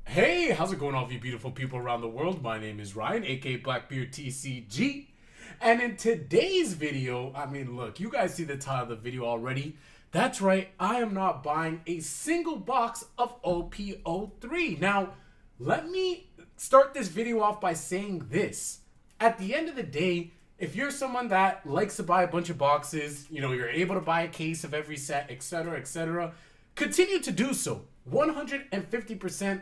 Hey, how's it going, all of you beautiful people around the world? My name is Ryan, aka Blackbeard TCG. And in today's video, I mean, look, you guys see the title of the video already. That's right, I am not buying a single box of OPO3. Now, let me start this video off by saying this. At the end of the day, if you're someone that likes to buy a bunch of boxes, you know, you're able to buy a case of every set, etc., continue to do so. 150%.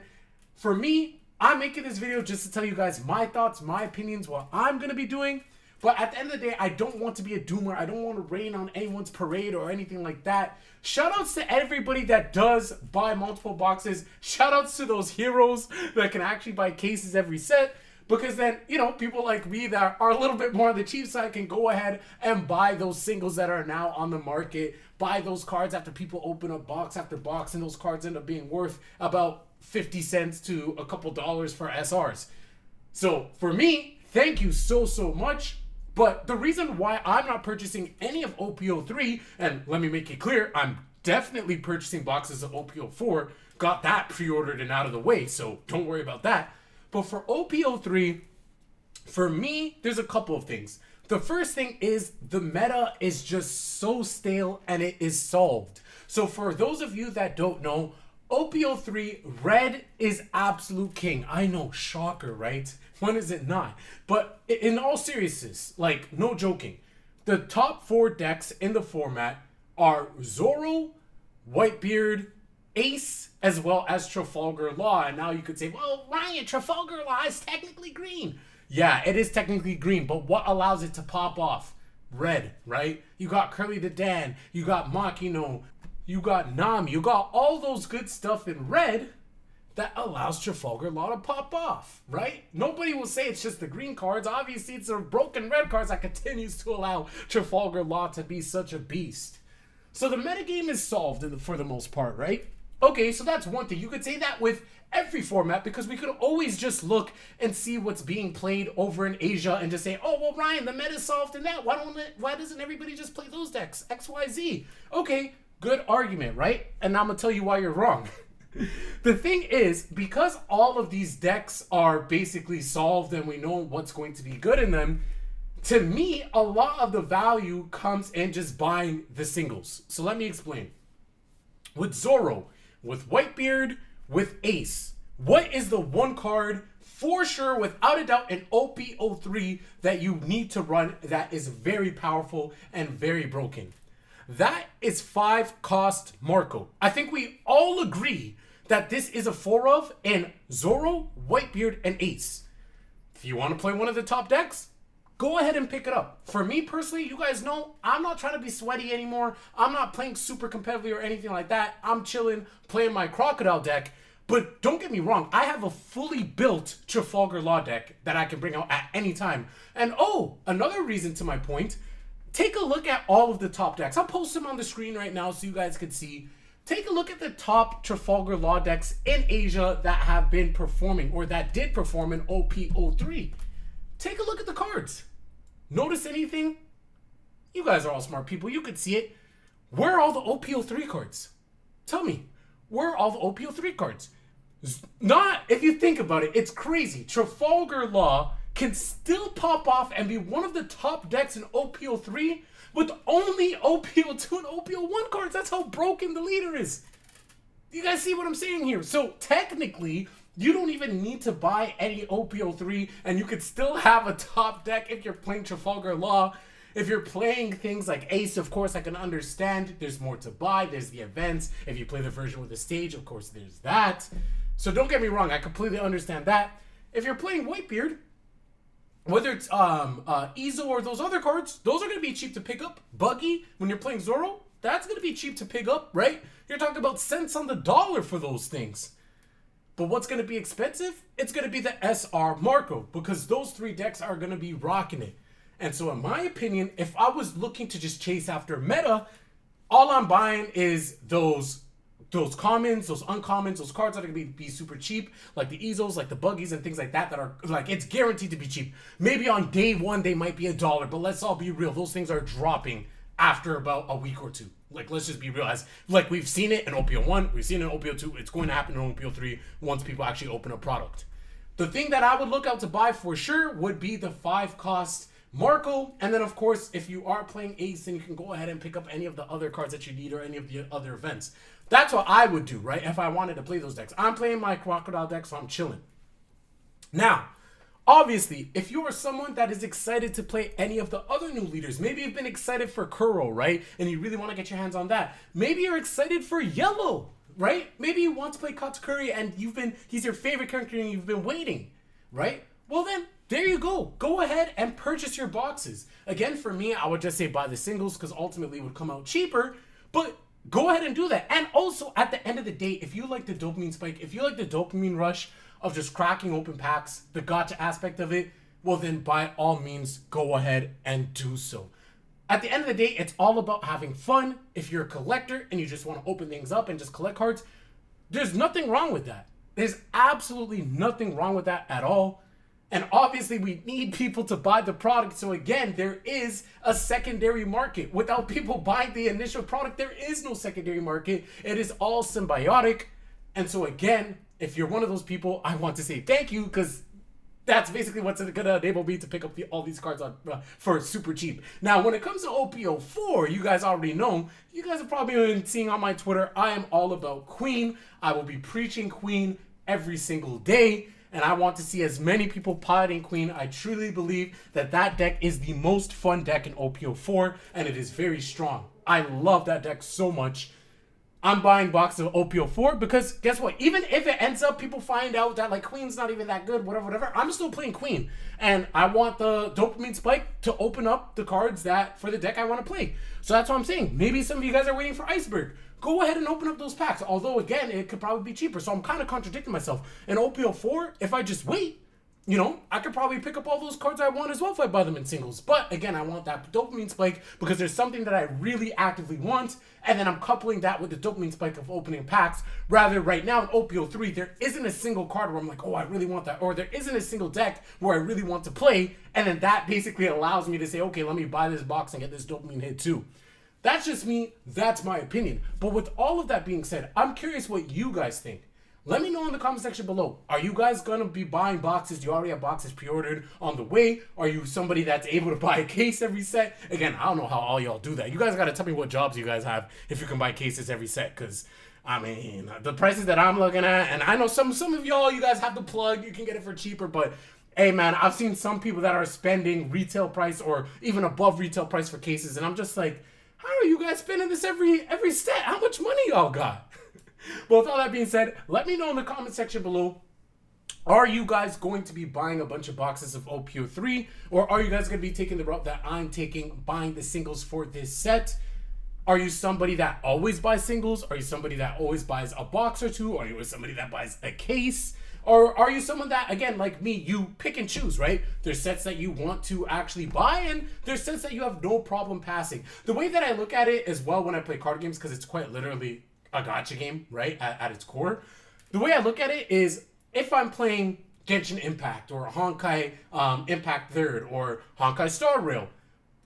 For me, I'm making this video just to tell you guys my thoughts, my opinions, what I'm going to be doing. But at the end of the day, I don't want to be a doomer. I don't want to rain on anyone's parade or anything like that. Shoutouts to everybody that does buy multiple boxes. Shoutouts to those heroes that can actually buy cases every set. Because then, you know, people like me that are a little bit more on the cheap side can go ahead and buy those singles that are now on the market. Buy those cards after people open up box after box, and those cards end up being worth about 50 cents to a couple dollars for SRs. So for me, thank you so much. But the reason why I'm not purchasing any of OPO3, and let me make it clear, I'm definitely purchasing boxes of OPO4. Got that pre-ordered and out of the way, so don't worry about that. But for OPO3, for me, there's a couple of things. The first thing is the meta is just so stale and it is solved. So for those of you that don't know, OPO3 red is absolute king. I know, shocker, right? When is it not? But in all seriousness, like, no joking, the top 4 decks in the format are Zoro, Whitebeard, Ace, as well as Trafalgar Law. And now you could say, well, Ryan, Trafalgar Law is technically green. Yeah, it is technically green, but what allows it to pop off? Red, right? You got Curly the Dan, you got Makino, you got Nami, you got all those good stuff in red that allows Trafalgar Law to pop off, right? Nobody will say it's just the green cards. Obviously, it's the broken red cards that continues to allow Trafalgar Law to be such a beast. So the metagame is solved for the most part, right? Okay, so that's one thing. You could say that with every format because we could always just look and see what's being played over in Asia and just say, oh, well, Ryan, the meta's solved in that. Why doesn't everybody just play those decks? X, Y, Z. Okay, good argument, right? And I'm going to tell you why you're wrong. The thing is, because all of these decks are basically solved and we know what's going to be good in them, to me, a lot of the value comes in just buying the singles. So let me explain. With Zoro, with Whitebeard, with Ace, what is the one card for sure, without a doubt, in OPO3 that you need to run that is very powerful and very broken? That is 5 cost Marco. I think we all agree that this is a 4 of in Zoro, Whitebeard, and Ace. If you want to play one of the top decks, go ahead and pick it up. For me personally, you guys know, I'm not trying to be sweaty anymore. I'm not playing super competitively or anything like that. I'm chilling, playing my Crocodile deck. But don't get me wrong, I have a fully built Trafalgar Law deck that I can bring out at any time. And oh, another reason to my point, take a look at all of the top decks. I'll post them on the screen right now so you guys can see. Take a look at the top Trafalgar Law decks in Asia that have been performing or that did perform in OPO3. Take a look at the cards. Notice anything? You guys are all smart people. You could see it. Where are all the OPO3 cards? Tell me. Where are all the OPO3 cards? Not, if you think about it, it's crazy. Trafalgar Law can still pop off and be one of the top decks in OPO3 with only OPO2 and OPO1 cards. That's how broken the leader is. You guys see what I'm saying here? So technically, you don't even need to buy any OPO3 and you could still have a top deck if you're playing Trafalgar Law. If you're playing things like Ace, of course, I can understand. There's more to buy. There's the events. If you play the version with the stage, of course, there's that. So don't get me wrong. I completely understand that. If you're playing Whitebeard, whether it's Izo or those other cards, those are going to be cheap to pick up. Buggy, when you're playing Zoro, that's going to be cheap to pick up, right? You're talking about cents on the dollar for those things. But what's going to be expensive? It's going to be the SR Marco, because those 3 decks are going to be rocking it. And so in my opinion, if I was looking to just chase after meta, all I'm buying is those commons, those uncommons, those cards that are going to be super cheap, like the Izos, like the Buggies and things like that are, like, it's guaranteed to be cheap. Maybe on day 1 they might be $1, but let's all be real, those things are dropping after about a week or two. Like, let's just be real. Like, we've seen it in OPO 1, we've seen it in OPO 2, it's going to happen in OPO 3 once people actually open a product. The thing that I would look out to buy for sure would be the 5-cost Marco, and then of course, if you are playing Ace, then you can go ahead and pick up any of the other cards that you need or any of the other events. That's what I would do, right? If I wanted to play those decks. I'm playing my Crocodile deck, so I'm chilling. Now, obviously, if you are someone that is excited to play any of the other new leaders, maybe you've been excited for Kuro, right? And you really want to get your hands on that. Maybe you're excited for Yellow, right? Maybe you want to play Katakuri and he's your favorite character and you've been waiting, right? Well then, there you go. Go ahead and purchase your boxes. Again, for me, I would just say buy the singles because ultimately it would come out cheaper, but go ahead and do that. And also, at the end of the day, if you like the dopamine spike, if you like the dopamine rush of just cracking open packs, the gacha aspect of it, well then by all means, go ahead and do so. At the end of the day, it's all about having fun. If you're a collector and you just want to open things up and just collect cards, there's nothing wrong with that. There's absolutely nothing wrong with that at all. And obviously we need people to buy the product. So again, there is a secondary market. Without people buying the initial product, there is no secondary market. It is all symbiotic. And so again, if you're one of those people, I want to say thank you, because that's basically what's going to enable me to pick up all these cards for super cheap. Now, when it comes to OPO 4, you guys already know, you guys have probably been seeing on my Twitter, I am all about Queen. I will be preaching Queen every single day. And I want to see as many people piloting Queen. I truly believe that that deck is the most fun deck in OPO 4, and it is very strong. I love that deck so much. I'm buying boxes of OPO 4 because guess what? Even if it ends up people find out that like Queen's not even that good, whatever, I'm still playing Queen. And I want the dopamine spike to open up the cards that for the deck I want to play. So that's what I'm saying. Maybe some of you guys are waiting for Iceberg. Go ahead and open up those packs. Although, again, it could probably be cheaper. So I'm kind of contradicting myself. In OPO 4, if I just wait, you know, I could probably pick up all those cards I want as well if I buy them in singles. But, again, I want that dopamine spike because there's something that I really actively want. And then I'm coupling that with the dopamine spike of opening packs. Rather, right now in OPO 3, there isn't a single card where I'm like, oh, I really want that. Or there isn't a single deck where I really want to play. And then that basically allows me to say, okay, let me buy this box and get this dopamine hit too. That's just me. That's my opinion. But with all of that being said, I'm curious what you guys think. Let me know in the comment section below. Are you guys going to be buying boxes? Do you already have boxes pre-ordered on the way? Are you somebody that's able to buy a case every set? Again, I don't know how all y'all do that. You guys got to tell me what jobs you guys have if you can buy cases every set. Because, I mean, the prices that I'm looking at, and I know some of y'all, you guys have the plug. You can get it for cheaper. But, hey, man, I've seen some people that are spending retail price or even above retail price for cases. And I'm just like, how are you guys spending this every set? How much money y'all got? But with all that being said, let me know in the comment section below. Are you guys going to be buying a bunch of boxes of OPO 3? Or are you guys going to be taking the route that I'm taking, buying the singles for this set? Are you somebody that always buys singles? Are you somebody that always buys a box or two? Are you somebody that buys a case? Or are you someone that, again, like me, you pick and choose, right? There's sets that you want to actually buy, and there's sets that you have no problem passing. The way that I look at it as well when I play card games, because it's quite literally a gacha game, right, at its core. The way I look at it is if I'm playing Genshin Impact or Honkai Impact 3rd or Honkai Star Rail,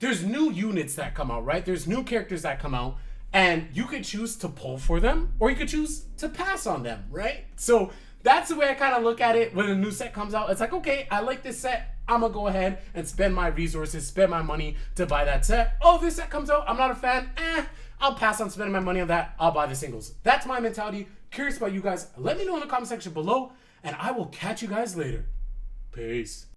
there's new units that come out, right? There's new characters that come out, and you could choose to pull for them or you could choose to pass on them, right? So that's the way I kind of look at it when a new set comes out. It's like, okay, I like this set. I'm going to go ahead and spend my resources, spend my money to buy that set. Oh, this set comes out. I'm not a fan. I'll pass on spending my money on that. I'll buy the singles. That's my mentality. Curious about you guys. Let me know in the comment section below, and I will catch you guys later. Peace.